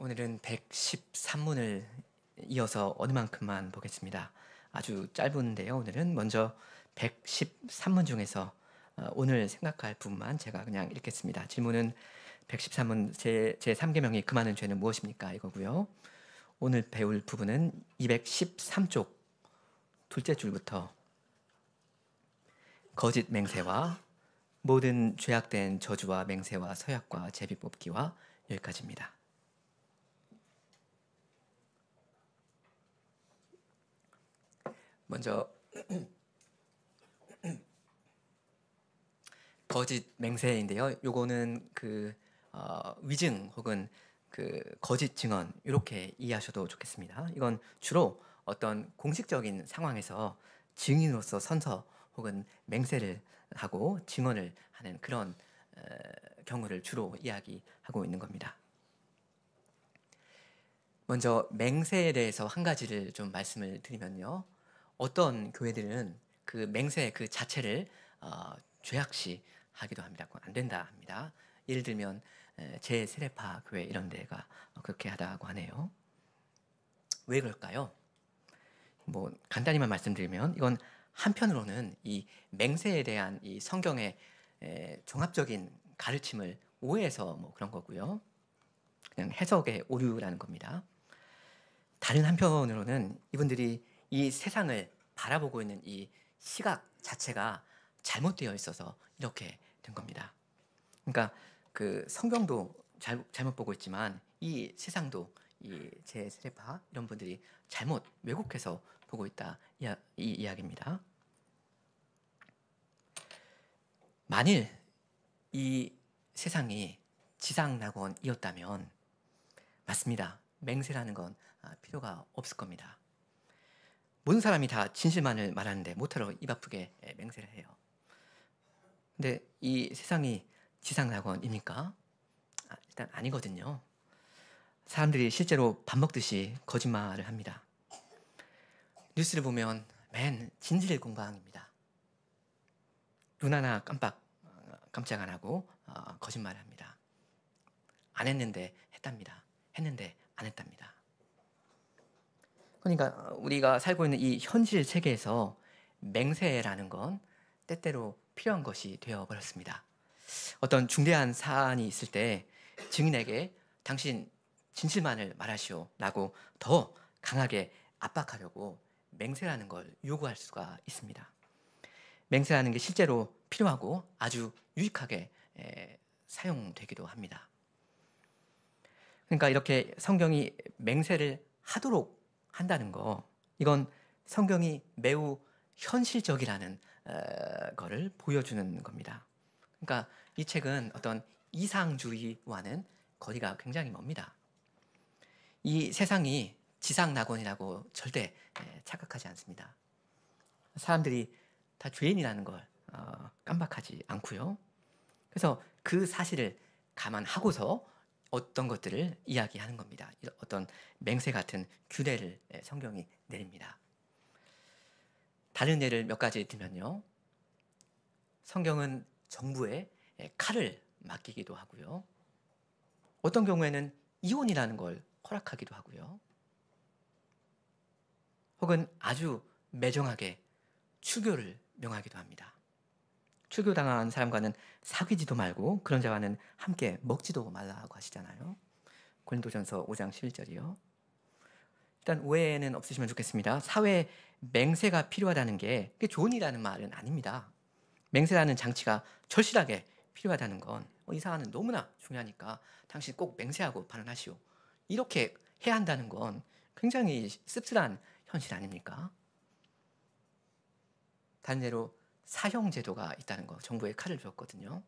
오늘은 113문을 이어서 어느 만큼만 보겠습니다. 아주 짧은데요. 오늘은 먼저 113문 중에서 오늘 생각할 부분만 제가 그냥 읽겠습니다. 질문은 113문 제3계명이 금하는 죄는 무엇입니까? 이거고요. 오늘 배울 부분은 213쪽 둘째 줄부터 거짓 맹세와 모든 죄악된 저주와 맹세와 서약과 제비 뽑기와 여기까지입니다. 먼저 거짓 맹세인데요. 요거는 위증 혹은 거짓 증언 이렇게 이해하셔도 좋겠습니다. 이건 주로 어떤 공식적인 상황에서 증인으로서 선서 혹은 맹세를 하고 증언을 하는 그런 경우를 주로 이야기하고 있는 겁니다. 먼저 맹세에 대해서 한 가지를 좀 말씀을 드리면요. 어떤 교회들은 그 맹세 그 자체를 죄악시 하기도 합니다. 그건 안 된다 합니다. 예를 들면 제세례파 교회 이런 데가 그렇게 하다고 하네요. 왜 그럴까요? 뭐 간단히만 말씀드리면 이건 한편으로는 이 맹세에 대한 이 성경의 종합적인 가르침을 오해해서 뭐 그런 거고요. 그냥 해석의 오류라는 겁니다. 다른 한편으로는 이분들이 이 세상을 바라보고 있는 이 시각 자체가 잘못되어 있어서 이렇게 된 겁니다. 그러니까 그 성경도 잘못 보고 있지만 이 세상도 이 제세례파 이런 분들이 잘못 왜곡해서 보고 있다 이 이야기입니다. 만일 이 세상이 지상낙원이었다면 맞습니다. 맹세라는 건 필요가 없을 겁니다. 모든 사람이 다 진실만을 말하는데 못하러 입 아프게 맹세를 해요. 근데 이 세상이 지상낙원입니까? 일단 아니거든요. 사람들이 실제로 밥 먹듯이 거짓말을 합니다. 뉴스를 보면 맨 진실 공방입니다. 눈 하나 깜짝 안 하고 거짓말을 합니다. 안 했는데 했답니다. 했는데 안 했답니다. 그러니까 우리가 살고 있는 이 현실 세계에서 맹세라는 건 때때로 필요한 것이 되어버렸습니다. 어떤 중대한 사안이 있을 때 증인에게 당신 진실만을 말하시오 라고 더 강하게 압박하려고 맹세라는 걸 요구할 수가 있습니다. 맹세라는 게 실제로 필요하고 아주 유익하게 사용되기도 합니다. 그러니까 이렇게 성경이 맹세를 하도록 한다는 거, 이건 성경이 매우 현실적이라는 거를 보여주는 겁니다. 그러니까 이 책은 어떤 이상주의와는 거리가 굉장히 멉니다. 이 세상이 지상낙원이라고 절대 착각하지 않습니다. 사람들이 다 죄인이라는 걸 깜박하지 않고요. 그래서 그 사실을 감안하고서 어떤 것들을 이야기하는 겁니다. 어떤 맹세 같은 규례를 성경이 내립니다. 다른 예를 몇 가지 들면요. 성경은 정부에 칼을 맡기기도 하고요. 어떤 경우에는 이혼이라는 걸 허락하기도 하고요. 혹은 아주 매정하게 추교를 명하기도 합니다. 추교당한 사람과는 사귀지도 말고 그런 자와는 함께 먹지도 말라고 하시잖아요. 고린도전서 5장 11절이요. 일단 오해는 없으시면 좋겠습니다. 사회에 맹세가 필요하다는 게 좋은 일이라는 말은 아닙니다. 맹세라는 장치가 절실하게 필요하다는 건 이 사안은 너무나 중요하니까 당신 꼭 맹세하고 발언하시오. 이렇게 해야 한다는 건 굉장히 씁쓸한 현실 아닙니까? 다른 예로 사형제도가 있다는 거, 정부에 칼을 줬거든요.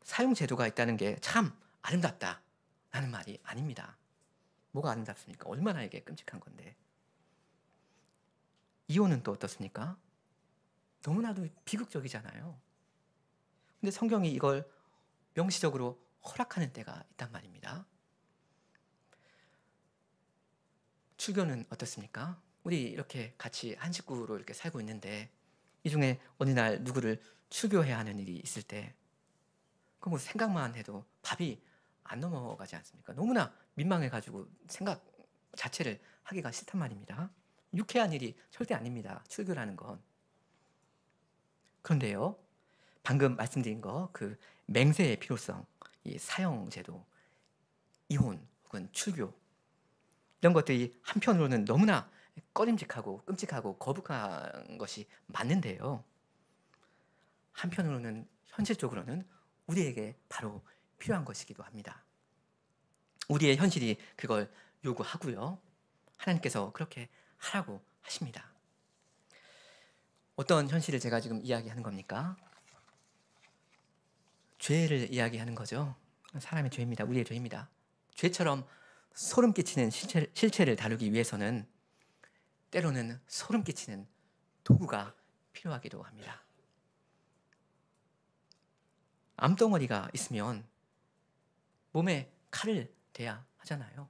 사형제도가 있다는 게 참 아름답다 라는 말이 아닙니다. 뭐가 아름답습니까? 얼마나 이게 끔찍한 건데. 이혼은 또 어떻습니까? 너무나도 비극적이잖아요. 근데 성경이 이걸 명시적으로 허락하는 때가 있단 말입니다. 출교는 어떻습니까? 우리 이렇게 같이 한 식구로 이렇게 살고 있는데 이 중에 어느 날 누구를 출교해야 하는 일이 있을 때 그 뭐 생각만 해도 밥이 안 넘어가지 않습니까? 너무나 민망해가지고 생각 자체를 하기가 싫단 말입니다. 유쾌한 일이 절대 아닙니다. 출교라는 건. 그런데요, 방금 말씀드린 거, 그 맹세의 필요성, 이 사형제도, 이혼 혹은 출교, 이런 것들이 한편으로는 너무나 꺼림직하고 끔찍하고 거북한 것이 맞는데요, 한편으로는 현실적으로는 우리에게 바로 필요한 것이기도 합니다. 우리의 현실이 그걸 요구하고요, 하나님께서 그렇게 하라고 하십니다. 어떤 현실을 제가 지금 이야기하는 겁니까? 죄를 이야기하는 거죠. 사람의 죄입니다. 우리의 죄입니다. 죄처럼 소름 끼치는 실체를 다루기 위해서는 때로는 소름 끼치는 도구가 필요하기도 합니다. 암덩어리가 있으면 몸에 칼을 대야 하잖아요.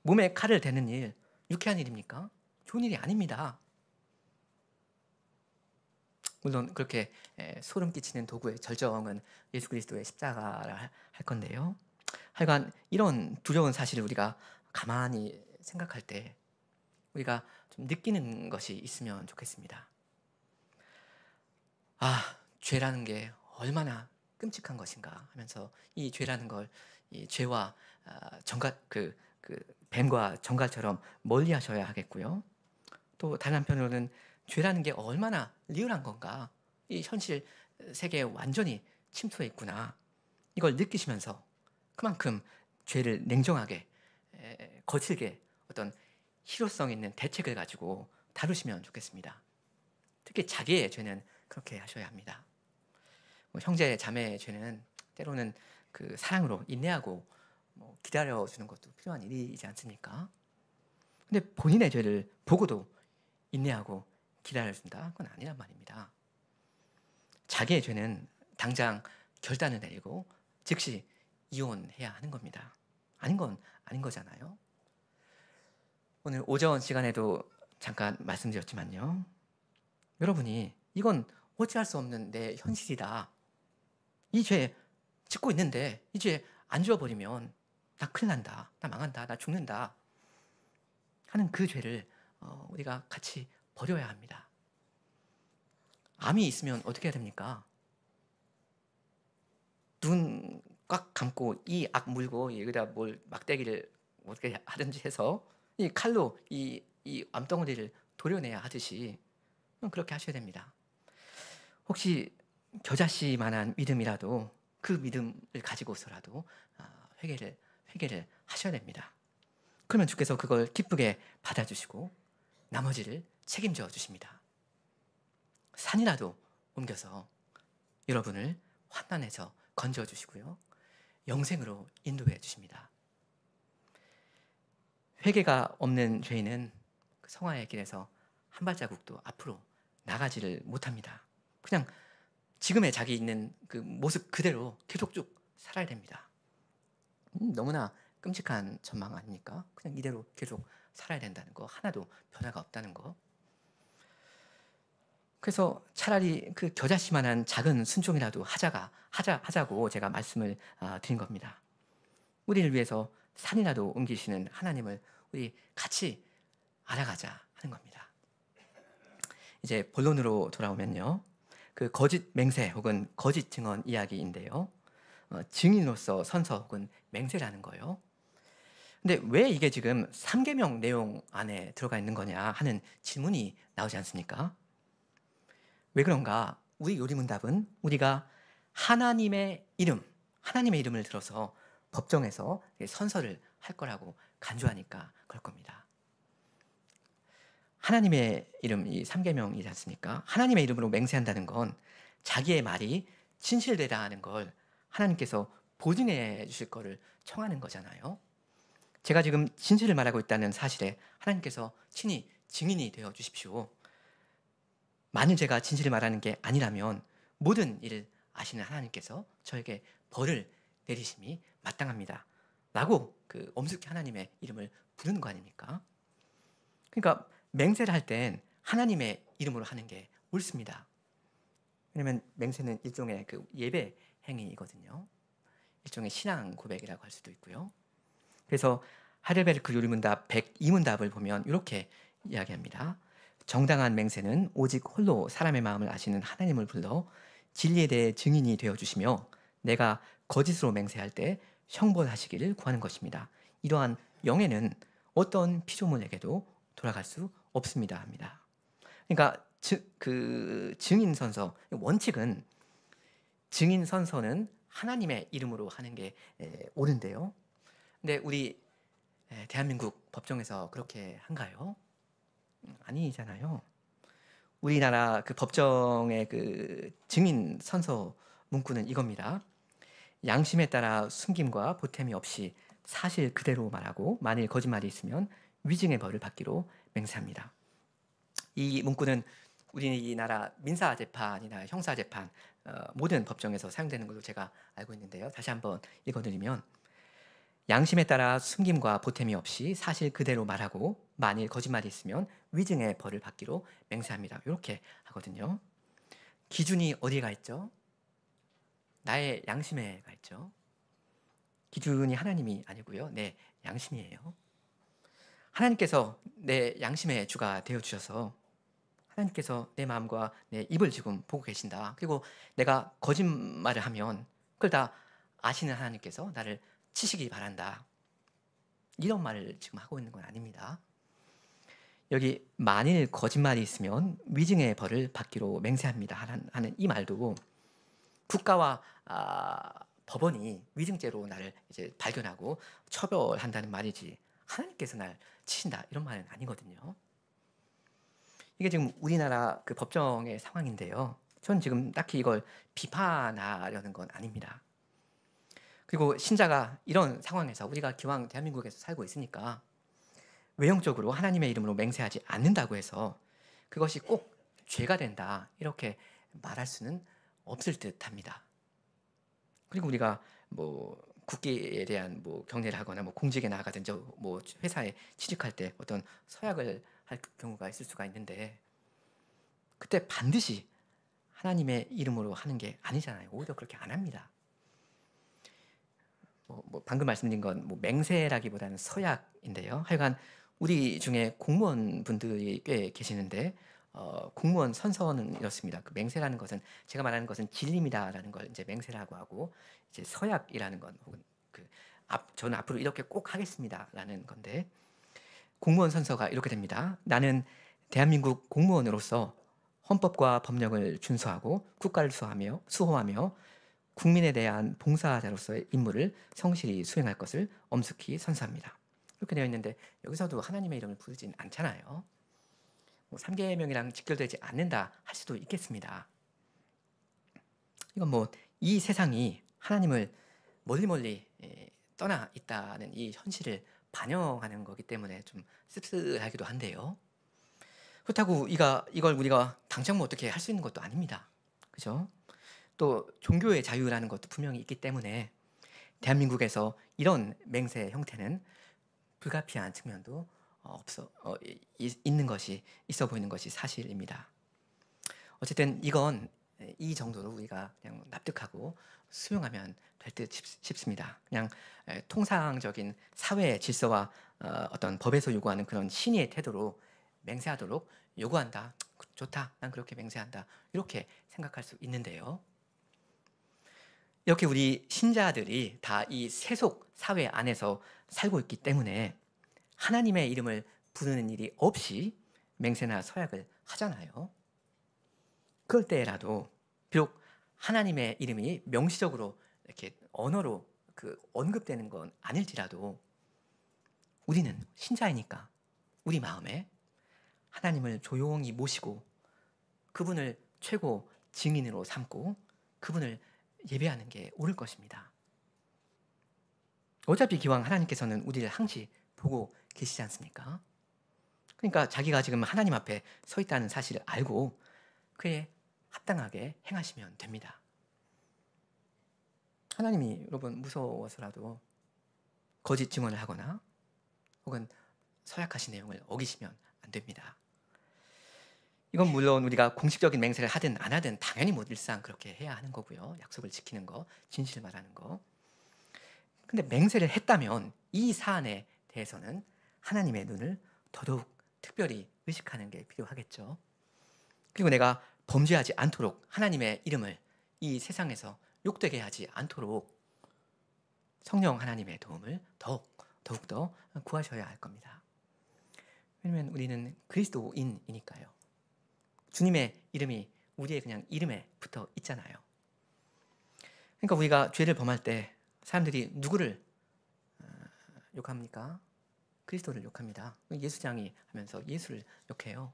몸에 칼을 대는 일, 유쾌한 일입니까? 좋은 일이 아닙니다. 물론 그렇게 소름 끼치는 도구의 절정은 예수 그리스도의 십자가라 할 건데요, 하여간 이런 두려운 사실을 우리가 가만히 생각할 때 우리가 좀 느끼는 것이 있으면 좋겠습니다. 아, 죄라는 게 얼마나 끔찍한 것인가 하면서 이 죄라는 걸, 이 죄와 정갈, 뱀과 정갈처럼 멀리 하셔야 하겠고요. 또 다른 한편으로는 죄라는 게 얼마나 리얼한 건가, 이 현실 세계에 완전히 침투해 있구나, 이걸 느끼시면서 그만큼 죄를 냉정하게, 거칠게 어떤 실효성 있는 대책을 가지고 다루시면 좋겠습니다. 특히 자기의 죄는 그렇게 하셔야 합니다. 형제 자매의 죄는 때로는 그 사랑으로 인내하고 기다려주는 것도 필요한 일이지 않습니까? 근데 본인의 죄를 보고도 인내하고 기다려준다? 그건 아니란 말입니다. 자기의 죄는 당장 결단을 내리고 즉시 이혼해야 하는 겁니다. 아닌 건 아닌 거잖아요. 오늘 오전 시간에도 잠깐 말씀드렸지만요, 여러분이 이건 어찌할 수 없는 내 현실이다, 이 죄 짓고 있는데 이 죄 안 지워버리면 나 큰일 난다, 나 망한다, 나 죽는다 하는 그 죄를 우리가 같이 버려야 합니다. 암이 있으면 어떻게 해야 됩니까? 눈 꽉 감고 이 악 물고 여기다 뭘 막대기를 어떻게 하든지 해서 이 칼로 이 암덩어리를 도려내야 하듯이 그렇게 하셔야 됩니다. 혹시 겨자씨만한 믿음이라도 그 믿음을 가지고서라도 회개를 하셔야 됩니다. 그러면 주께서 그걸 기쁘게 받아주시고 나머지를 책임져 주십니다. 산이라도 옮겨서 여러분을 환난에서 건져주시고요, 영생으로 인도해 주십니다. 회개가 없는 죄인은 그 성화의 길에서 한 발자국도 앞으로 나가지를 못합니다. 그냥 지금의 자기 있는 그 모습 그대로 계속 쭉 살아야 됩니다. 너무나 끔찍한 전망 아닙니까? 그냥 이대로 계속 살아야 된다는 거, 하나도 변화가 없다는 거. 그래서 차라리 그 겨자씨만한 작은 순종이라도 하자고 제가 말씀을 드린 겁니다. 우리를 위해서 산이라도 옮기시는 하나님을 우리 같이 알아가자 하는 겁니다. 이제 본론으로 돌아오면요, 그 거짓 맹세 혹은 거짓 증언 이야기인데요, 증인으로서 선서 혹은 맹세라는 거예요. 근데 왜 이게 지금 3계명 내용 안에 들어가 있는 거냐 하는 질문이 나오지 않습니까? 왜 그런가? 우리 요리문답은 우리가 하나님의 이름을 들어서 법정에서 선서를 할 거라고 간주하니까 그럴 겁니다. 하나님의 이름, 이 3계명이지 않습니까? 하나님의 이름으로 맹세한다는 건 자기의 말이 진실되다 하는 걸 하나님께서 보증해 주실 거를 청하는 거잖아요. 제가 지금 진실을 말하고 있다는 사실에 하나님께서 친히 증인이 되어 주십시오. 만일 제가 진실을 말하는 게 아니라면 모든 일을 아시는 하나님께서 저에게 벌을 내리심이 마땅합니다 라고 그 엄숙히 하나님의 이름을 부르는 거 아닙니까? 그러니까 맹세를 할 땐 하나님의 이름으로 하는 게 옳습니다. 왜냐면 맹세는 일종의 그 예배 행위이거든요. 일종의 신앙 고백이라고 할 수도 있고요. 그래서 하이델베르크 요리문답 102문답을 보면 이렇게 이야기합니다. 정당한 맹세는 오직 홀로 사람의 마음을 아시는 하나님을 불러 진리에 대해 증인이 되어 주시며 내가 거짓으로 맹세할 때 형벌하시기를 구하는 것입니다. 이러한 영에는 어떤 피조물에게도 돌아갈 수 없습니다 합니다. 그러니까 그 증인 선서 원칙은 증인 선서는 하나님의 이름으로 하는 게 옳은데요. 근데 우리 대한민국 법정에서 그렇게 한가요? 아니잖아요. 우리나라 그 법정의 그 증인 선서 문구는 이겁니다. 양심에 따라 숨김과 보탬이 없이 사실 그대로 말하고 만일 거짓말이 있으면 위증의 벌을 받기로 맹세합니다. 이 문구는 우리나라 민사재판이나 형사재판 모든 법정에서 사용되는 걸로 제가 알고 있는데요. 다시 한번 읽어드리면 양심에 따라 숨김과 보탬이 없이 사실 그대로 말하고 만일 거짓말이 있으면 위증의 벌을 받기로 맹세합니다. 이렇게 하거든요. 기준이 어디에 가 있죠? 나의 양심에 가 있죠. 기준이 하나님이 아니고요. 내 양심이에요. 하나님께서 내 양심의 주가 되어주셔서 하나님께서 내 마음과 내 입을 지금 보고 계신다. 그리고 내가 거짓말을 하면 그걸 다 아시는 하나님께서 나를 치시기 바란다. 이런 말을 지금 하고 있는 건 아닙니다. 여기 만일 거짓말이 있으면 위증의 벌을 받기로 맹세합니다 하는 이 말도 국가와 법원이 위증죄로 나를 이제 발견하고 처벌한다는 말이지 하나님께서 날 치신다 이런 말은 아니거든요. 이게 지금 우리나라 그 법정의 상황인데요. 전 지금 딱히 이걸 비판하려는 건 아닙니다. 그리고 신자가 이런 상황에서 우리가 기왕 대한민국에서 살고 있으니까 외형적으로 하나님의 이름으로 맹세하지 않는다고 해서 그것이 꼭 죄가 된다 이렇게 말할 수는 없을 듯합니다. 그리고 우리가 뭐 국기에 대한 뭐 경례를 하거나 뭐 공직에 나가든지 뭐 회사에 취직할 때 어떤 서약을 할 경우가 있을 수가 있는데 그때 반드시 하나님의 이름으로 하는 게 아니잖아요. 오히려 그렇게 안 합니다. 뭐 방금 말씀드린 건 뭐 맹세라기보다는 서약인데요. 하여간 우리 중에 공무원 분들이 꽤 계시는데 공무원 선서는 이렇습니다. 그 맹세라는 것은 제가 말하는 것은 진림이다라는 걸 이제 맹세라고 하고 이제 서약이라는 건 혹은 저는 앞으로 이렇게 꼭 하겠습니다라는 건데 공무원 선서가 이렇게 됩니다. 나는 대한민국 공무원으로서 헌법과 법령을 준수하고 국가를 수호하며 국민에 대한 봉사자로서의 임무를 성실히 수행할 것을 엄숙히 선서합니다. 이렇게 되어 있는데 여기서도 하나님의 이름을 부르진 않잖아요. 뭐 3계명이랑 직결되지 않는다 할 수도 있겠습니다. 이건 뭐 이 세상이 하나님을 멀리 떠나 있다는 이 현실을 반영하는 거기 때문에 좀 씁쓸하기도 한데요. 그렇다고 이걸 우리가 당장 뭐 어떻게 할 수 있는 것도 아닙니다. 그죠? 또 종교의 자유라는 것도 분명히 있기 때문에 대한민국에서 이런 맹세 형태는 불가피한 측면도 있어 보이는 것이 사실입니다. 어쨌든 이건 이 정도로 우리가 그냥 납득하고 수용하면 될 듯 싶습니다. 그냥 통상적인 사회 질서와 어떤 법에서 요구하는 그런 신의의 태도로 맹세하도록 요구한다. 좋다. 난 그렇게 맹세한다. 이렇게 생각할 수 있는데요. 이렇게 우리 신자들이 다 이 세속 사회 안에서 살고 있기 때문에 하나님의 이름을 부르는 일이 없이 맹세나 서약을 하잖아요. 그럴 때라도 비록 하나님의 이름이 명시적으로 이렇게 언어로 언급되는 건 아닐지라도 우리는 신자이니까 우리 마음에 하나님을 조용히 모시고 그분을 최고 증인으로 삼고 그분을 예배하는 게 옳을 것입니다. 어차피 기왕 하나님께서는 우리를 항시 보고 계시지 않습니까? 그러니까 자기가 지금 하나님 앞에 서 있다는 사실을 알고 그에 합당하게 행하시면 됩니다. 하나님이 여러분 무서워서라도 거짓 증언을 하거나 혹은 서약하신 내용을 어기시면 안 됩니다. 이건 물론 우리가 공식적인 맹세를 하든 안 하든 당연히 뭐 일상 그렇게 해야 하는 거고요. 약속을 지키는 거, 진실을 말하는 거. 근데 맹세를 했다면 이 사안에 대해서는 하나님의 눈을 더더욱 특별히 의식하는 게 필요하겠죠. 그리고 내가 범죄하지 않도록 하나님의 이름을 이 세상에서 욕되게 하지 않도록 성령 하나님의 도움을 더욱더 구하셔야 할 겁니다. 왜냐하면 우리는 그리스도인이니까요. 주님의 이름이 우리의 그냥 이름에 붙어 있잖아요. 그러니까 우리가 죄를 범할 때 사람들이 누구를 욕합니까? 그리스도를 욕합니다. 예수장이 하면서 예수를 욕해요.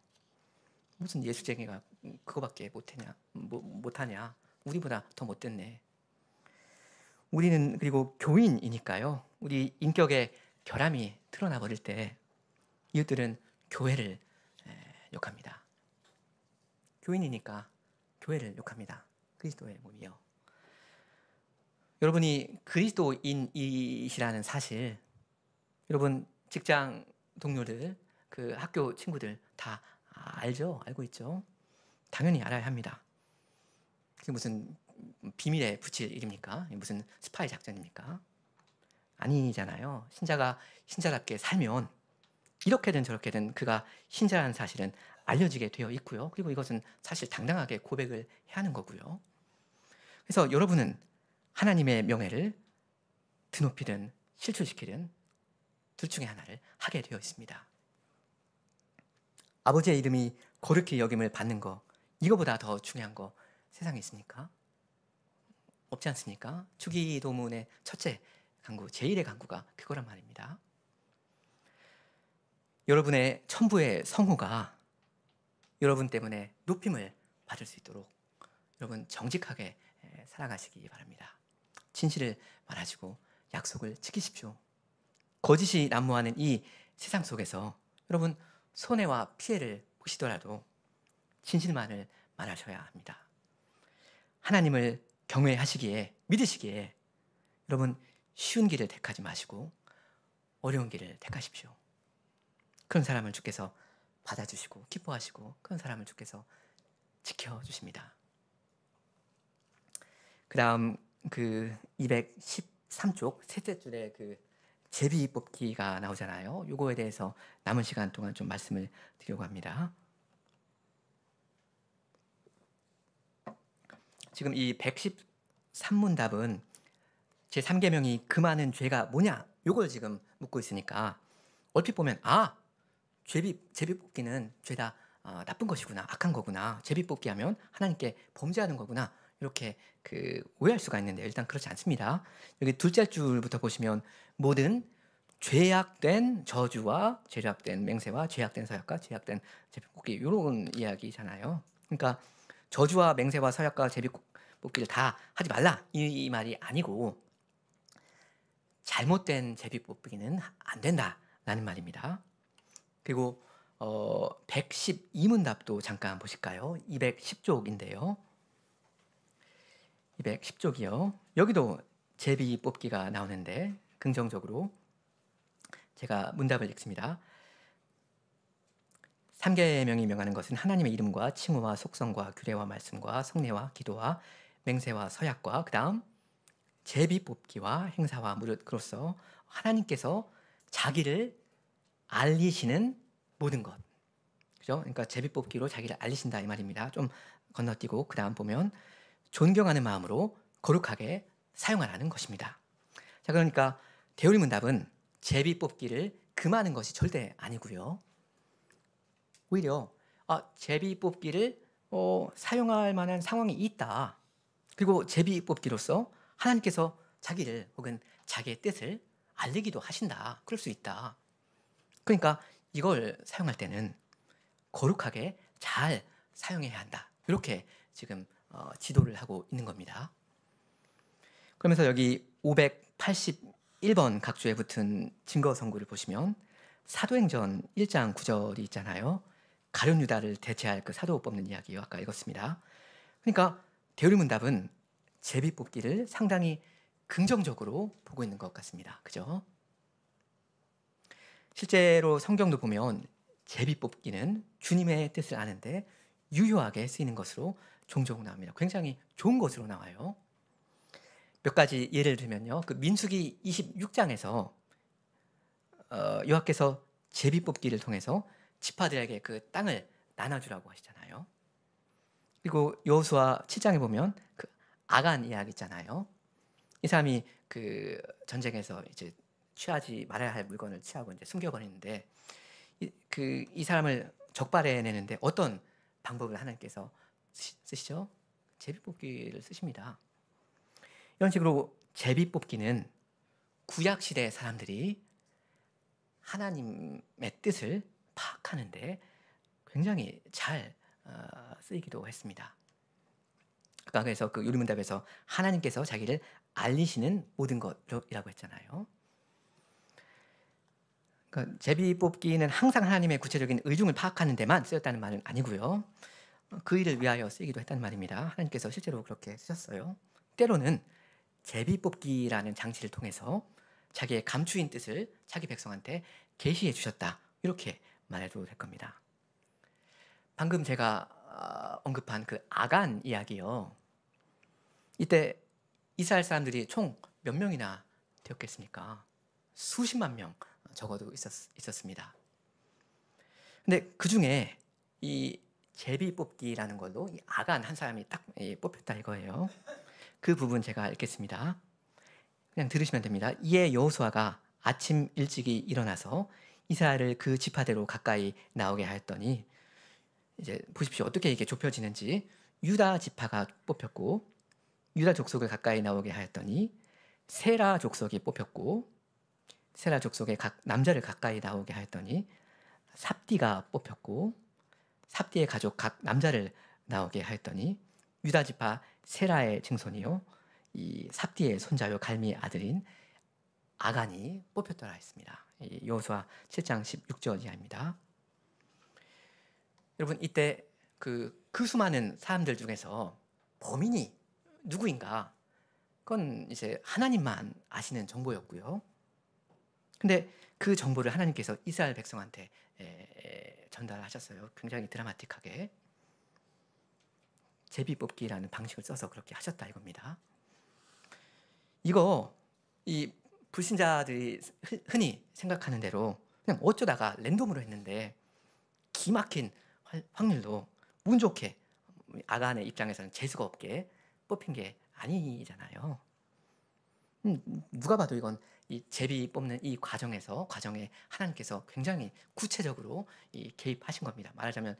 무슨 예수쟁이가 그거밖에 못하냐? 우리보다 더 못됐네. 우리는 그리고 교인이니까요. 우리 인격의 결함이 드러나 버릴 때 이웃들은 교회를 욕합니다. 교인이니까 교회를 욕합니다. 그리스도의 몸이요. 여러분이 그리스도인이시라는 사실, 여러분 직장 동료들, 그 학교 친구들 다 알죠? 알고 있죠? 당연히 알아야 합니다. 그게 무슨 비밀에 붙일 일입니까? 무슨 스파이 작전입니까? 아니잖아요. 신자가 신자답게 살면 이렇게든 저렇게든 그가 신자라는 사실은 알려지게 되어 있고요. 그리고 이것은 사실 당당하게 고백을 해야 하는 거고요. 그래서 여러분은 하나님의 명예를 드높이든 실추시키든 둘 중에 하나를 하게 되어 있습니다. 아버지의 이름이 거룩히 여김을 받는 거, 이거보다 더 중요한 거 세상에 있습니까? 없지 않습니까? 주기도문의 첫째 강구, 제1의 강구가 그거란 말입니다. 여러분의 천부의 성호가 여러분 때문에 높임을 받을 수 있도록 여러분 정직하게 살아가시기 바랍니다. 진실을 말하시고 약속을 지키십시오. 거짓이 난무하는 이 세상 속에서 여러분 손해와 피해를 보시더라도 진실만을 말하셔야 합니다. 하나님을 경외하시기에, 믿으시기에 여러분 쉬운 길을 택하지 마시고 어려운 길을 택하십시오. 그런 사람을 주께서 받아주시고 기뻐하시고 그런 사람을 주께서 지켜주십니다. 그 다음 그 213쪽 셋째 줄에 그 제비 뽑기가 나오잖아요. 요거에 대해서 남은 시간 동안 좀 말씀을 드리려고 합니다. 지금 이 113문답은 제3계명이 금하는 죄가 뭐냐? 요걸 지금 묻고 있으니까 얼핏 보면 제비 뽑기는 죄다 나쁜 것이구나, 악한 거구나. 제비 뽑기 하면 하나님께 범죄하는 거구나. 이렇게 오해할 수가 있는데 일단 그렇지 않습니다. 여기 둘째 줄부터 보시면 모든 죄악된 저주와 죄악된 맹세와 죄악된 서약과 죄악된 제비 뽑기 이런 이야기잖아요. 그러니까 저주와 맹세와 서약과 제비 뽑기를 다 하지 말라 이 말이 아니고 잘못된 제비 뽑기는 안 된다라는 말입니다. 그리고 112문답도 잠깐 보실까요? 210쪽인데요. 210쪽이요. 여기도 제비 뽑기가 나오는데 긍정적으로 제가 문답을 읽습니다. 3계명이 명하는 것은 하나님의 이름과 칭호와 속성과 규례와 말씀과 성례와 기도와 맹세와 서약과 그 다음 제비 뽑기와 행사와 무릇으로써 하나님께서 자기를 알리시는 모든 것. 그죠? 그러니까 제비 뽑기로 자기를 알리신다 이 말입니다. 좀 건너뛰고 그 다음 보면 존경하는 마음으로 거룩하게 사용하라는 것입니다. 자, 그러니까 대우리 문답은 제비 뽑기를 금하는 것이 절대 아니고요. 오히려 제비 뽑기를 사용할 만한 상황이 있다. 그리고 제비 뽑기로서 하나님께서 자기를 혹은 자기의 뜻을 알리기도 하신다. 그럴 수 있다. 그러니까 이걸 사용할 때는 거룩하게 잘 사용해야 한다. 이렇게 지금 지도를 하고 있는 겁니다. 그러면서 여기 581번 각주에 붙은 증거 선구를 보시면 사도행전 1장 9절이 있잖아요. 가룟 유다를 대체할 그 사도 뽑는 이야기요. 아까 읽었습니다. 그러니까 대우리문답은 제비 뽑기를 상당히 긍정적으로 보고 있는 것 같습니다. 그죠? 실제로 성경도 보면 제비 뽑기는 주님의 뜻을 아는데 유효하게 쓰이는 것으로 종종 나옵니다. 굉장히 좋은 것으로 나와요. 몇 가지 예를 들면요. 그 민수기 26장에서 여호와께서 제비 뽑기를 통해서 지파들에게 그 땅을 나눠주라고 하시잖아요. 그리고 여호수아 7장에 보면 그 아간 이야기 있잖아요. 이 사람이 그 전쟁에서 이제 취하지 말아야 할 물건을 취하고 이제 숨겨버리는데 이 사람을 적발해 내는데 어떤 방법을 하나님께서 쓰시죠? 제비 뽑기를 쓰십니다. 이런 식으로 제비 뽑기는 구약 시대 사람들이 하나님의 뜻을 파악하는데 굉장히 잘 쓰이기도 했습니다. 아까 그래서 그 요리문답에서 하나님께서 자기를 알리시는 모든 것이라고 했잖아요. 그러니까 제비 뽑기는 항상 하나님의 구체적인 의중을 파악하는 데만 쓰였다는 말은 아니고요. 그 일을 위하여 쓰이기도 했다는 말입니다. 하나님께서 실제로 그렇게 쓰셨어요. 때로는 제비 뽑기라는 장치를 통해서 자기의 감추인 뜻을 자기 백성한테 계시해 주셨다. 이렇게 말해도 될 겁니다. 방금 제가 언급한 그 아간 이야기요. 이때 이스라엘 사람들이 총 몇 명이나 되었겠습니까? 수십만 명 적어도 있었습니다. 근데 그 중에 이 제비 뽑기라는 걸로 이 아간 한 사람이 딱 뽑혔다 이거예요. 그 부분 제가 읽겠습니다. 그냥 들으시면 됩니다. 이에 여호수아가 아침 일찍이 일어나서 이스라엘을 그 지파대로 가까이 나오게 하였더니 이제 보십시오. 어떻게 이게 좁혀지는지. 유다 지파가 뽑혔고 유다 족속을 가까이 나오게 하였더니 세라 족속이 뽑혔고 세라 족속의 각 남자를 가까이 나오게 하였더니 삽디가 뽑혔고 삽디의 가족 각 남자를 나오게 하였더니 유다 지파 세라의 증손이요 이 삽디의 손자요 갈미의 아들인 아간이 뽑혔더라 했습니다. 여호수아 7장 16절 이하입니다. 여러분 이때 그 수많은 사람들 중에서 범인이 누구인가? 그건 이제 하나님만 아시는 정보였고요. 근데 그 정보를 하나님께서 이스라엘 백성한테 전달하셨어요. 굉장히 드라마틱하게. 제비 뽑기라는 방식을 써서 그렇게 하셨다 이겁니다. 이거 이 불신자들이 흔히 생각하는 대로 그냥 어쩌다가 랜덤으로 했는데 기막힌 확률로 운 좋게 아간의 입장에서는 재수가 없게 뽑힌 게 아니잖아요. 누가 봐도 이건 이 제비 뽑는 이 과정에 하나님께서 굉장히 구체적으로 개입하신 겁니다. 말하자면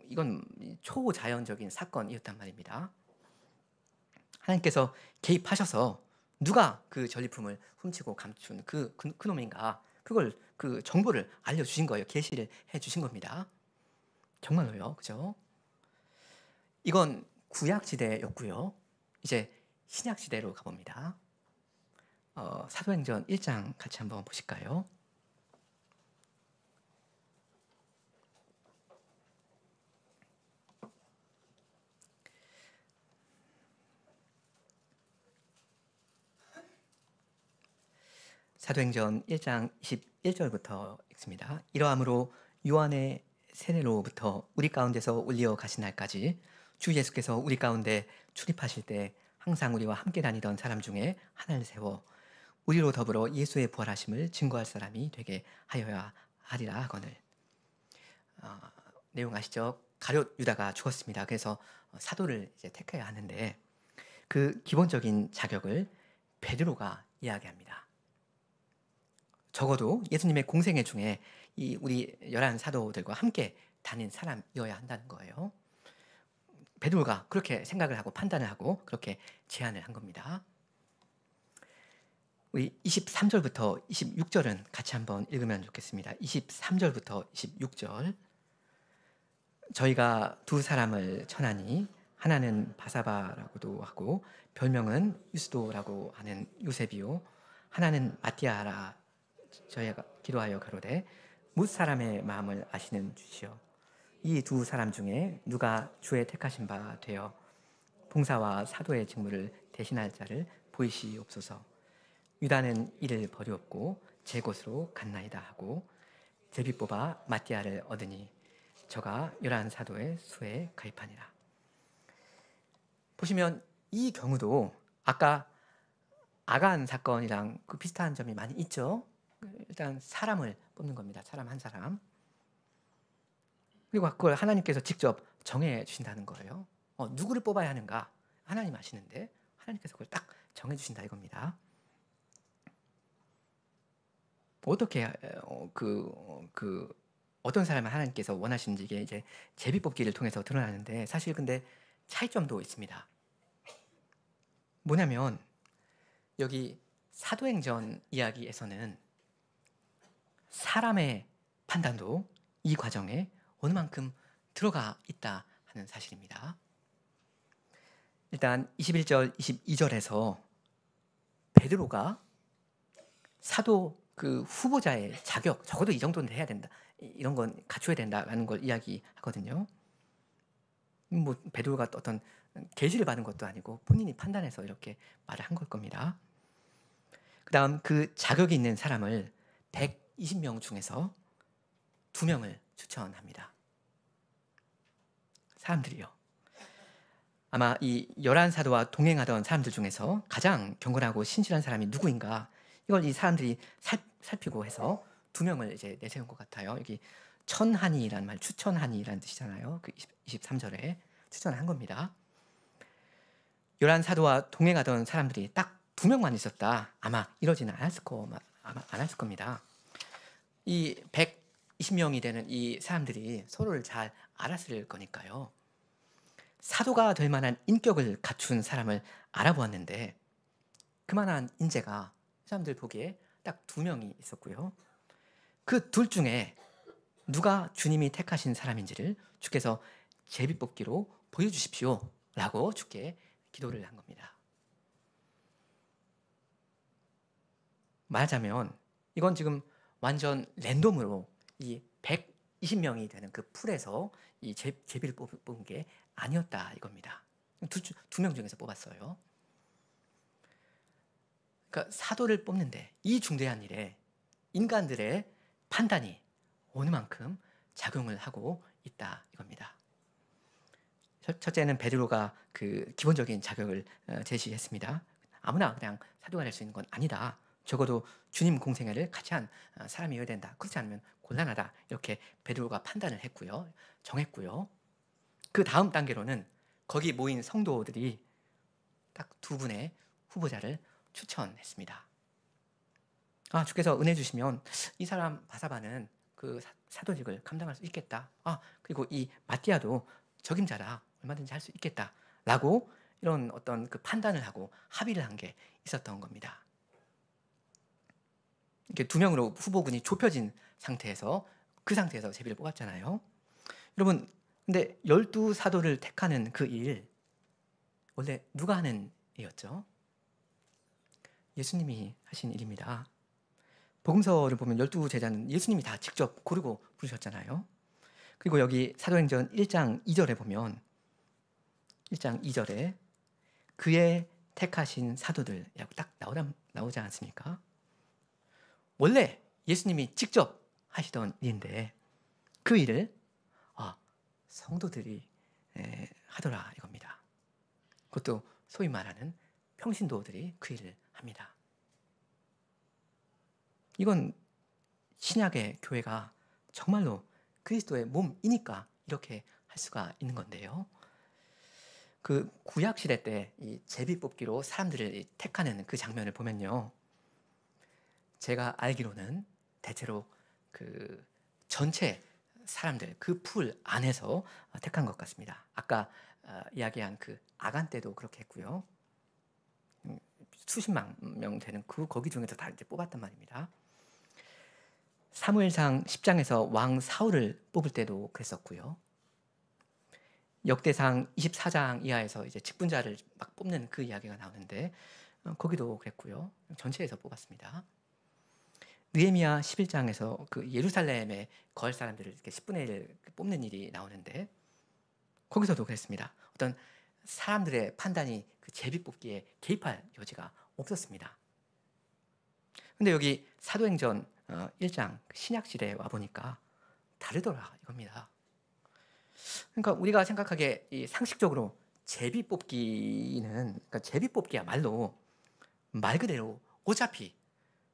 이건 초자연적인 사건이었단 말입니다. 하나님께서 개입하셔서 누가 그 전리품을 훔치고 감춘 그 놈인가 그걸 그 정보를 알려주신 거예요. 계시를 해주신 겁니다. 정말로요, 그죠? 이건 구약 시대였고요. 이제 신약 시대로 가봅니다. 사도행전 1장 같이 한번 보실까요? 사도행전 1장 21절부터 읽습니다. 이러함으로 요한의 세례로부터 우리 가운데서 올리어 가신 날까지 주 예수께서 우리 가운데 출입하실 때 항상 우리와 함께 다니던 사람 중에 하나를 세워 우리로 더불어 예수의 부활하심을 증거할 사람이 되게 하여야 하리라 하거늘. 내용 아시죠? 가룟 유다가 죽었습니다. 그래서 사도를 이제 택해야 하는데 그 기본적인 자격을 베드로가 이야기합니다. 적어도 예수님의 공생애 중에 우리 11 사도들과 함께 다닌 사람이어야 한다는 거예요. 베드로가 그렇게 생각을 하고 판단을 하고 그렇게 제안을 한 겁니다. 우리 23절부터 26절은 같이 한번 읽으면 좋겠습니다. 23절부터 26절. 저희가 두 사람을 천하니 하나는 바사바라고도 하고 별명은 유스도라고 하는 요셉이요 하나는 마띠아라. 저희가 기도하여 가로되 뭇 사람의 마음을 아시는 주시오. 이 두 사람 중에 누가 주의 택하신 바 되어 봉사와 사도의 직무를 대신할 자를 보이시옵소서. 유다는 이를 버리옵고 제 곳으로 갔나이다 하고 제비 뽑아 마띠아를 얻으니 저가 11 사도의 수에 가입하니라. 보시면 이 경우도 아까 아간 사건이랑 그 비슷한 점이 많이 있죠. 일단 사람을 뽑는 겁니다. 사람 한 사람. 그리고 그걸 하나님께서 직접 정해 주신다는 거예요. 누구를 뽑아야 하는가? 하나님 아시는데 하나님께서 그걸 딱 정해 주신다 이겁니다. 어떻게 어떤 사람을 하나님께서 원하시는지 이게 이제 제비 뽑기를 통해서 드러나는데, 사실 근데 차이점도 있습니다. 뭐냐면 여기 사도행전 이야기에서는 사람의 판단도 이 과정에 어느 만큼 들어가 있다 하는 사실입니다. 일단 21절, 22절에서 베드로가 사도 그 후보자의 자격, 적어도 이 정도는 해야 된다, 이런 건 갖춰야 된다라는 걸 이야기하거든요. 뭐 베드로가 어떤 계시를 받은 것도 아니고 본인이 판단해서 이렇게 말을 한 걸 겁니다. 그 다음 그 자격이 있는 사람을 120명 중에서 2명을 추천합니다. 사람들이요. 아마 이 11사도와 동행하던 사람들 중에서 가장 경건하고 신실한 사람이 누구인가, 이걸 이 사람들이 살피고 해서 2명을 이제 내세운 것 같아요. 여기 천한이라는 말, 추천한이라는 뜻이잖아요. 그 23절에 추천한 겁니다. 11사도와 동행하던 사람들이 딱 2명만 있었다, 아마 이러지는 않았을 겁니다. 이 120명이 되는 이 사람들이 서로를 잘 알았을 거니까요. 사도가 될 만한 인격을 갖춘 사람을 알아보았는데 그만한 인재가 사람들 보기에 딱 2명이 있었고요. 그 둘 중에 누가 주님이 택하신 사람인지를 주께서 제비뽑기로 보여주십시오 라고 주께 기도를 한 겁니다. 말하자면 이건 지금 완전 랜덤으로 이 120명이 되는 그 풀에서 이 제비를 뽑은 게 아니었다 이겁니다. 2명 중에서 뽑았어요. 그러니까 사도를 뽑는데 이 중대한 일에 인간들의 판단이 어느 만큼 작용을 하고 있다 이겁니다. 첫째는 베드로가 그 기본적인 자격을 제시했습니다. 아무나 그냥 사도가 될 수 있는 건 아니다. 적어도 주님 공생애를 같이 한 사람이어야 된다. 그렇지 않으면 곤란하다. 이렇게 베드로가 판단을 했고요. 정했고요. 그 다음 단계로는 거기 모인 성도들이 딱 2분의 후보자를 추천했습니다. 주께서 은혜 주시면 이 사람 바사바는 그 사도직을 감당할 수 있겠다. 그리고 이 마띠아도 적임자라 얼마든지 할 수 있겠다. 라고 이런 어떤 그 판단을 하고 합의를 한 게 있었던 겁니다. 이렇게 2명으로 후보군이 좁혀진 상태에서 그 상태에서 제비를 뽑았잖아요. 여러분, 근데 12사도를 택하는 그 일, 원래 누가 하는 일이었죠? 예수님이 하신 일입니다. 복음서를 보면 12제자는 예수님이 다 직접 고르고 부르셨잖아요. 그리고 여기 사도행전 1장 2절에 보면 1장 2절에 그의 택하신 사도들이라고 딱 나오지 않습니까? 원래 예수님이 직접 하시던 일인데 그 일을 성도들이 하더라 이겁니다. 그것도 소위 말하는 평신도들이 그 일을 합니다. 이건 신약의 교회가 정말로 그리스도의 몸이니까 이렇게 할 수가 있는 건데요. 그 구약 시대 때 이 제비 뽑기로 사람들을 택하는 그 장면을 보면요, 제가 알기로는 대체로 그 전체 사람들 그 풀 안에서 택한 것 같습니다. 아까 이야기한 그 아간 때도 그렇게 했고요. 수십만 명 되는 거기 중에서 다 이제 뽑았단 말입니다. 사무엘상 10장에서 왕 사울을 뽑을 때도 그랬었고요. 역대상 24장 이하에서 이제 직분자를 막 뽑는 그 이야기가 나오는데 거기도 그랬고요. 전체에서 뽑았습니다. 느헤미야 11장에서 그 예루살렘에 거할 사람들을 이렇게 10분의 1을 뽑는 일이 나오는데 거기서도 그랬습니다. 어떤 사람들의 판단이 그 제비 뽑기에 개입할 여지가 없었습니다. 근데 여기 사도행전 1장 신약 시대에 와 보니까 다르더라 이겁니다. 그러니까 우리가 생각하기에 이 상식적으로 제비 뽑기는, 그러니까 제비 뽑기야말로 말 그대로 어차피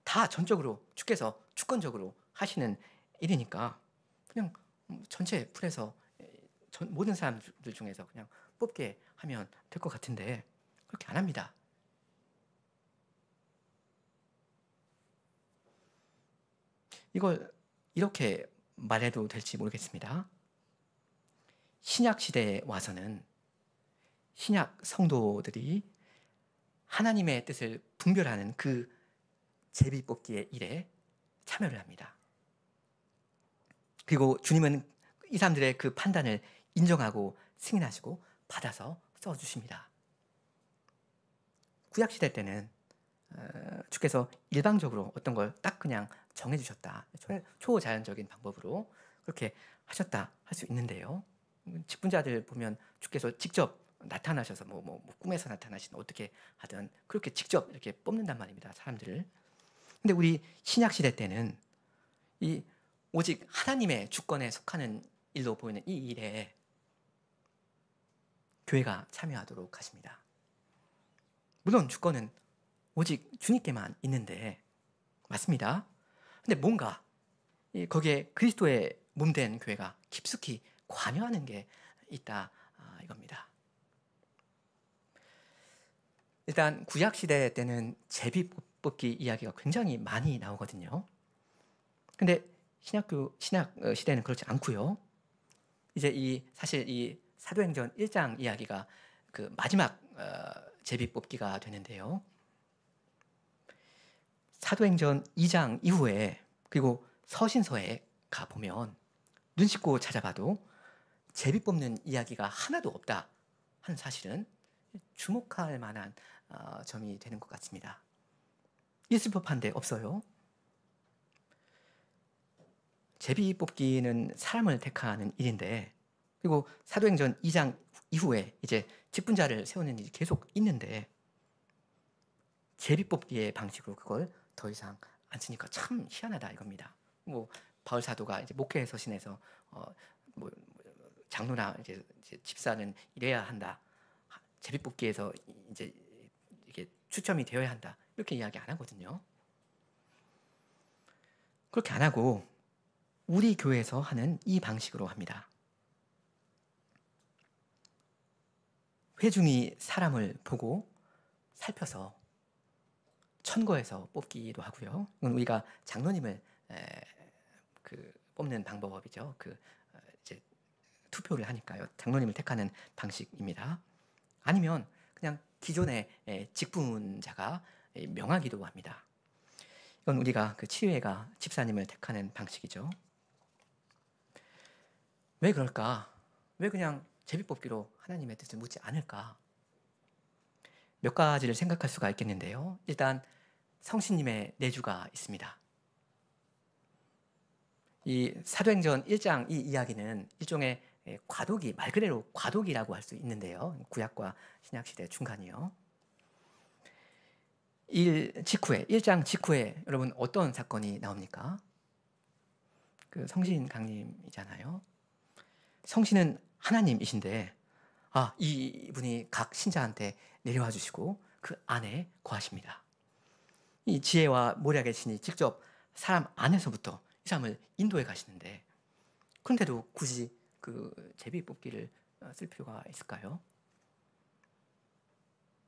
다 전적으로 주께서 주권적으로 하시는 일이니까 그냥 전체 풀에서 모든 사람들 중에서 그냥 뽑게 하면 될 것 같은데 그렇게 안 합니다. 이걸 이렇게 말해도 될지 모르겠습니다. 신약 시대에 와서는 신약 성도들이 하나님의 뜻을 분별하는 그 제비뽑기의 일에 참여를 합니다. 그리고 주님은 이 사람들의 그 판단을 인정하고 승인하시고 받아서 써주십니다. 구약시대 때는 주께서 일방적으로 어떤 걸 딱 그냥 정해주셨다. 초자연적인 방법으로 그렇게 하셨다 할 수 있는데요. 직분자들 보면 주께서 직접 나타나셔서 뭐 꿈에서 나타나신 어떻게 하든 그렇게 직접 이렇게 뽑는단 말입니다. 사람들을. 근데 우리 신약시대 때는 이 오직 하나님의 주권에 속하는 일로 보이는 이 일에 교회가 참여하도록 하십니다. 물론 주권은 오직 주님께만 있는데 맞습니다. 근데 뭔가 거기에 그리스도의 몸된 교회가 깊숙이 관여하는 게 있다 이겁니다. 일단 구약시대 때는 제비뽑기 이야기가 굉장히 많이 나오거든요. 근데 신약 시대는 그렇지 않고요. 이제 사실 이 사도행전 1장 이야기가 그 마지막 제비뽑기가 되는데요. 사도행전 2장 이후에 그리고 서신서에 가보면 눈 씻고 찾아봐도 제비 뽑는 이야기가 하나도 없다 하는 사실은 주목할 만한 점이 되는 것 같습니다. 있을 법한데 없어요. 제비 뽑기는 사람을 택하는 일인데 그리고 사도행전 2장 이후에 이제 직분자를 세우는 일이 계속 있는데 제비 뽑기의 방식으로 그걸 더 이상 안 쓰니까 참 희한하다 이겁니다. 뭐 바울 사도가 이제 목회 서신에서 뭐 장로나 이제 집사는 이래야 한다. 제비 뽑기에서 이제 이게 추첨이 되어야 한다. 이렇게 이야기 안 하거든요. 그렇게 안 하고 우리 교회에서 하는 이 방식으로 합니다. 회중이 사람을 보고 살펴서 천거해서 뽑기도 하고요. 이건 우리가 장로님을 뽑는 방법이죠. 이제 투표를 하니까요. 장로님을 택하는 방식입니다. 아니면 그냥 기존의 직분자가 명하기도 합니다. 이건 우리가 그 치유회가 집사님을 택하는 방식이죠. 왜 그럴까? 왜 그냥 제비뽑기로 하나님의 뜻을 묻지 않을까? 몇 가지를 생각할 수가 있겠는데요. 일단 성신님의 내주가 있습니다. 이 사도행전 1장 이 이야기는 일종의 과도기, 말 그대로 과도기라고 할 수 있는데요. 구약과 신약 시대 중간이요. 1장 직후에 여러분 어떤 사건이 나옵니까? 그 성신 강림이잖아요. 성신은 하나님이신데 이분이 각 신자한테 내려와 주시고 그 안에 거하십니다. 이 지혜와 모략의 신이 직접 사람 안에서부터 이 사람을 인도해 가시는데 그런데도 굳이 그 제비 뽑기를 쓸 필요가 있을까요?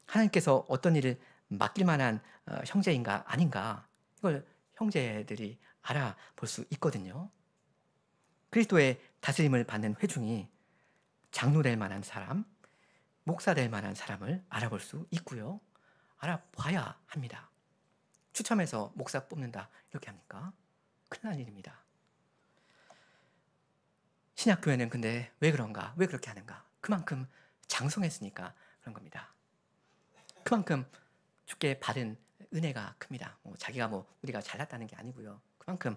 하나님께서 어떤 일을 맡길 만한 형제인가 아닌가 이걸 형제들이 알아볼 수 있거든요. 그리스도의 다스림을 받는 회중이 장로 될 만한 사람, 목사 될 만한 사람을 알아볼 수 있고요. 알아봐야 합니다. 추첨해서 목사 뽑는다 이렇게 합니까? 큰일 날 일입니다. 신약교회는 근데 왜 그런가? 왜 그렇게 하는가? 그만큼 장성했으니까 그런 겁니다. 그만큼 주께 받은 은혜가 큽니다. 자기가 우리가 잘났다는 게 아니고요. 그만큼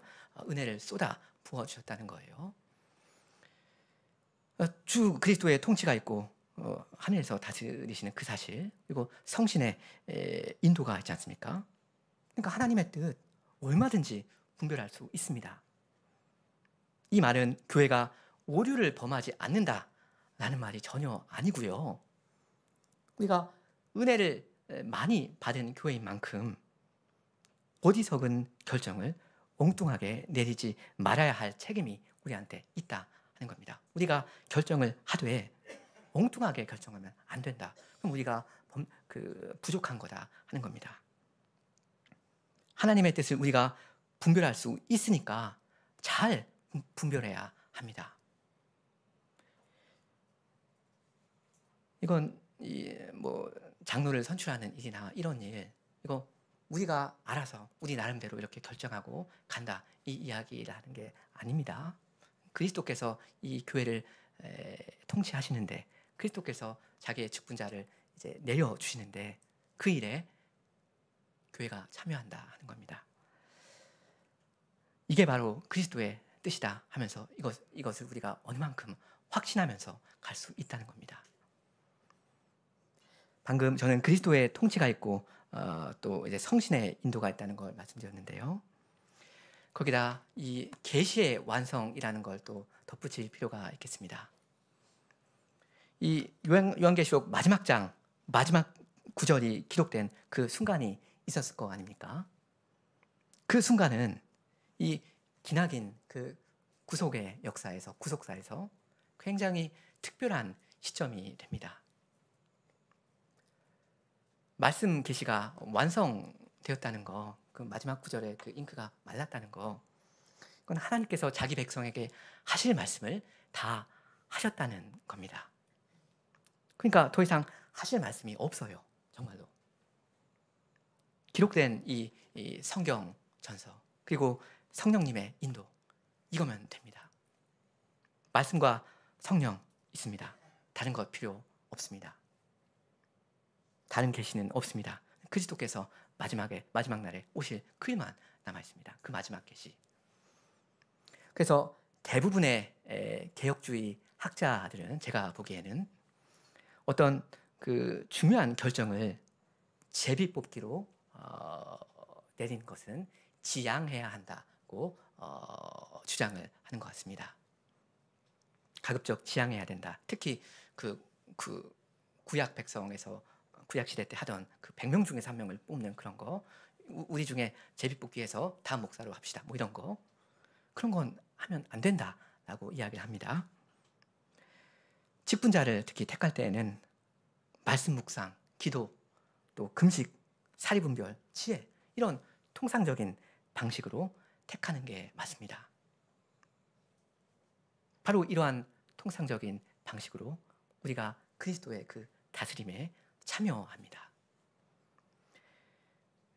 은혜를 쏟아 부어주셨다는 거예요. 주 그리스도의 통치가 있고 하늘에서 다스리시는 그 사실 그리고 성신의 인도가 있지 않습니까? 그러니까 하나님의 뜻 얼마든지 분별할 수 있습니다. 이 말은 교회가 오류를 범하지 않는다라는 말이 전혀 아니고요. 우리가 은혜를 많이 받은 교회인 만큼 어리석은 결정을 엉뚱하게 내리지 말아야 할 책임이 우리한테 있다 하는 겁니다. 우리가 결정을 하되 엉뚱하게 결정하면 안 된다. 그럼 우리가 부족한 거다 하는 겁니다. 하나님의 뜻을 우리가 분별할 수 있으니까 잘 분별해야 합니다. 이건 뭐 장로를 선출하는 일이나 이런 일, 이거 우리가 알아서 우리 나름대로 이렇게 결정하고 간다, 이 이야기를 하는 게 아닙니다. 그리스도께서 이 교회를 통치하시는데, 그리스도께서 자기의 직분자를 이제 내려주시는데 그 일에 교회가 참여한다 하는 겁니다. 이게 바로 그리스도의 뜻이다 하면서 이것을 우리가 어느 만큼 확신하면서 갈 수 있다는 겁니다. 방금 저는 그리스도의 통치가 있고 또 이제 성신의 인도가 있다는 걸 말씀드렸는데요. 거기다 이 계시의 완성이라는 걸 또 덧붙일 필요가 있겠습니다. 이 요한계시록 마지막 장 마지막 구절이 기록된 그 순간이 있었을 거 아닙니까? 그 순간은 이 기나긴 그 구속의 역사에서, 구속사에서 굉장히 특별한 시점이 됩니다. 말씀 계시가 완성되었다는 거, 그 마지막 구절에 그 잉크가 말랐다는 거, 그건 하나님께서 자기 백성에게 하실 말씀을 다 하셨다는 겁니다. 그러니까 더 이상 하실 말씀이 없어요. 정말로. 기록된 이 성경 전서, 그리고 성령님의 인도, 이거면 됩니다. 말씀과 성령 있습니다. 다른 것 필요 없습니다. 다른 계시는 없습니다. 그리스도께서 마지막 날에 오실 그 일만 남아 있습니다. 그 마지막 계시. 그래서 대부분의 개혁주의 학자들은, 제가 보기에는 어떤 그 중요한 결정을 제비뽑기로 내린 것은 지양해야 한다고 주장을 하는 것 같습니다. 가급적 지양해야 된다. 특히 그 구약 백성에서 구약 시대 때 하던 그 100명 중에서 1명을 뽑는 그런 거, 우리 중에 제비뽑기해서 다음 목사로 합시다, 뭐 이런 거, 그런 건 하면 안 된다라고 이야기를 합니다. 직분자를 특히 택할 때에는 말씀 묵상, 기도, 또 금식, 사리분별, 지혜, 이런 통상적인 방식으로 택하는 게 맞습니다. 바로 이러한 통상적인 방식으로 우리가 그리스도의 그 다스림에 참여합니다.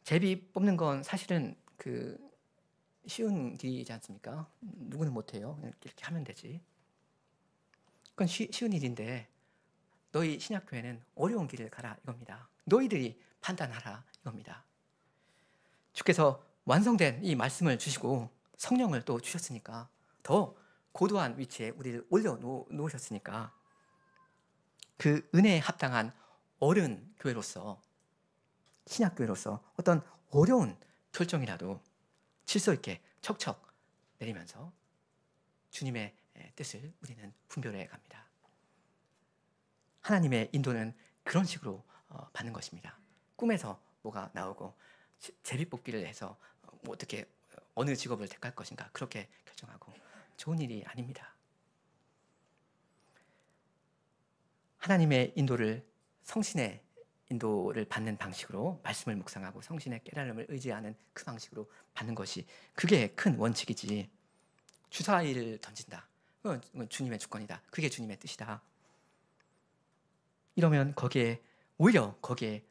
제비 뽑는 건 사실은 그 쉬운 길이지 않습니까? 누구는 못해요. 그냥 이렇게 하면 되지. 그건 쉬운 일인데, 너희 신약교회는 어려운 길을 가라 이겁니다. 너희들이 판단하라 이겁니다. 주께서 완성된 이 말씀을 주시고 성령을 또 주셨으니까, 더 고도한 위치에 우리를 올려놓으셨으니까, 그 은혜에 합당한 어른 교회로서, 신약교회로서 어떤 어려운 결정이라도 질서 있게 척척 내리면서 주님의 뜻을 우리는 분별해 갑니다. 하나님의 인도는 그런 식으로 받는 것입니다. 꿈에서 뭐가 나오고 제비뽑기를 해서 뭐 어떻게 어느 직업을 택할 것인가 그렇게 결정하고, 좋은 일이 아닙니다. 하나님의 인도를, 성신의 인도를 받는 방식으로 말씀을 묵상하고 성신의 깨달음을 의지하는 그 방식으로 받는 것이, 그게 큰 원칙이지, 주사위를 던진다, 그건 주님의 주권이다, 그게 주님의 뜻이다, 이러면 오히려 거기에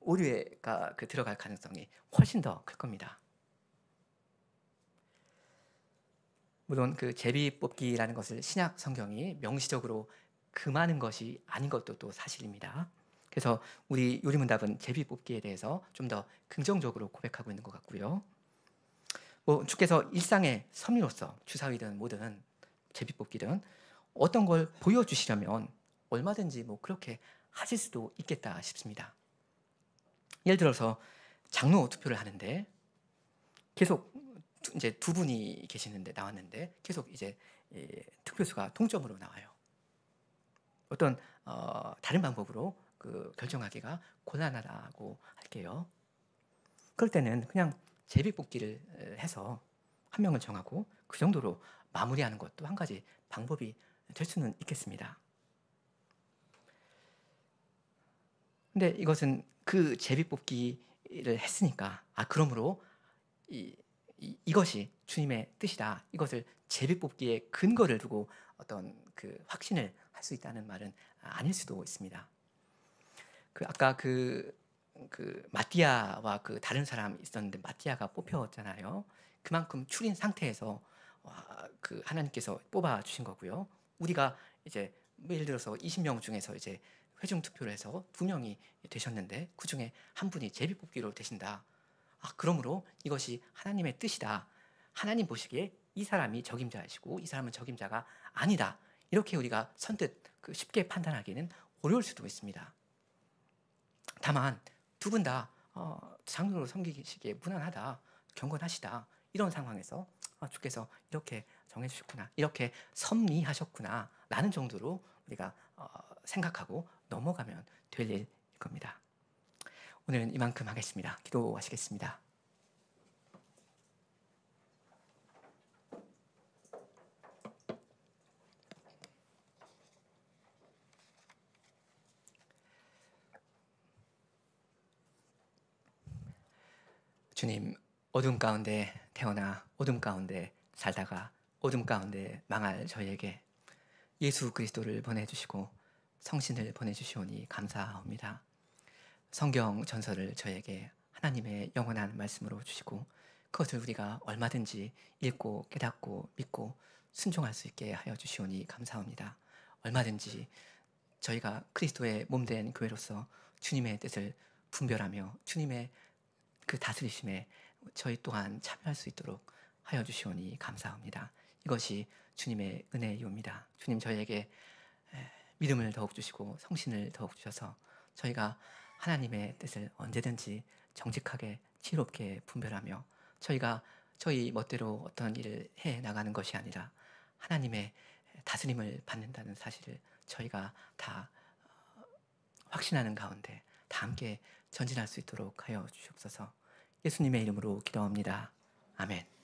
오류가 들어갈 가능성이 훨씬 더 클 겁니다. 물론 그 제비뽑기라는 것을 신약 성경이 명시적으로 금하는 것이 아닌 것도 또 사실입니다. 그래서 우리 요리문답은 제비뽑기에 대해서 좀 더 긍정적으로 고백하고 있는 것 같고요. 뭐 주께서 일상의 섭리로서 주사위든 뭐든 제비뽑기든 어떤 걸 보여주시려면 얼마든지 뭐 그렇게 하실 수도 있겠다 싶습니다. 예를 들어서 장로 투표를 하는데 계속 이제 두 분이 나왔는데 계속 이제 득표수가 동점으로 나와요. 어떤 다른 방법으로 결정하기가 곤란하다고 할게요. 그럴 때는 그냥 제비뽑기를 해서 한 명을 정하고 그 정도로 마무리하는 것도 한 가지 방법이 될 수는 있겠습니다. 근데 이것은 그 제비뽑기를 했으니까 그러므로 이것이 주님의 뜻이다. 이것을 제비뽑기의 근거를 두고 어떤 확신을 할 수 있다는 말은 아닐 수도 있습니다. 아까 마띠아와 다른 사람 있었는데 마띠아가 뽑혔잖아요. 그만큼 추린 상태에서 하나님께서 뽑아 주신 거고요. 우리가 이제 예를 들어서 20명 중에서 이제 회중 투표를 해서 2명이 되셨는데 그 중에 한 분이 제비뽑기로 되신다. 그러므로 이것이 하나님의 뜻이다. 하나님 보시기에 이 사람이 적임자이시고 이 사람은 적임자가 아니다. 이렇게 우리가 선뜻 쉽게 판단하기는 어려울 수도 있습니다. 다만 두 분 다 장로로 섬기시기에 무난하다, 경건하시다. 이런 상황에서 주께서 이렇게 정해주셨구나, 이렇게 섭리하셨구나 라는 정도로 우리가 생각하고 넘어가면 될 일일 겁니다. 오늘은 이만큼 하겠습니다. 기도하시겠습니다. 주님, 어둠 가운데 태어나 어둠 가운데 살다가 어둠 가운데 망할 저희에게 예수 그리스도를 보내주시고 성신을 보내주시오니 감사합니다. 성경 전설을 저에게 하나님의 영원한 말씀으로 주시고 그것을 우리가 얼마든지 읽고 깨닫고 믿고 순종할 수 있게 하여 주시오니 감사합니다. 얼마든지 저희가 그리스도의 몸된 교회로서 주님의 뜻을 분별하며 주님의 다스리심에 저희 또한 참여할 수 있도록 하여 주시오니 감사합니다. 이것이 주님의 은혜이옵니다. 주님, 저희에게 믿음을 더욱 주시고 성신을 더욱 주셔서 저희가 하나님의 뜻을 언제든지 정직하게 지혜롭게 분별하며 저희가 저희 멋대로 어떤 일을 해 나가는 것이 아니라 하나님의 다스림을 받는다는 사실을 저희가 다 확신하는 가운데 다 함께 전진할 수 있도록 하여 주시옵소서. 예수님의 이름으로 기도합니다. 아멘.